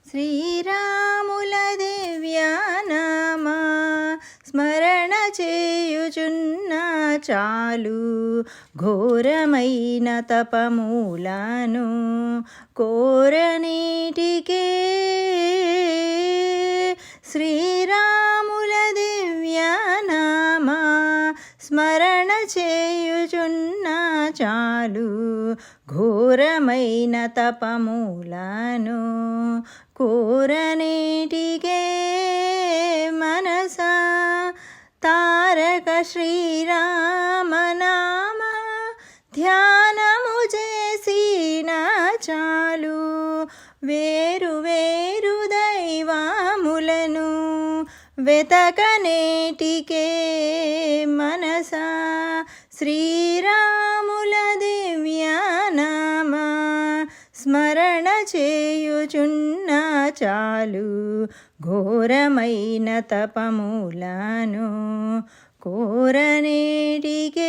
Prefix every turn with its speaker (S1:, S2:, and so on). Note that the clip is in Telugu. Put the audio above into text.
S1: శ్రీరాముల దివ్యానామా స్మరణ చేయుచున్న చాలు ఘోరమైన తపమూలను కోరనీటికే. శ్రీరాముల దివ్యానామా స్మరణ చేయుచున్న చాలు ఘోరమైన తపమూలను కోరనీటికే. మనసా తారక శ్రీరామనామ ధ్యానము చేసిన చాలు వేరు వేరు దైవములను వెతకనేటికే. మనసా శ్రీరాముల దివ్యానామా స్మరణ చేయుచున్న చాలు ఘోరమైన తపమూలను కోరనేటికే.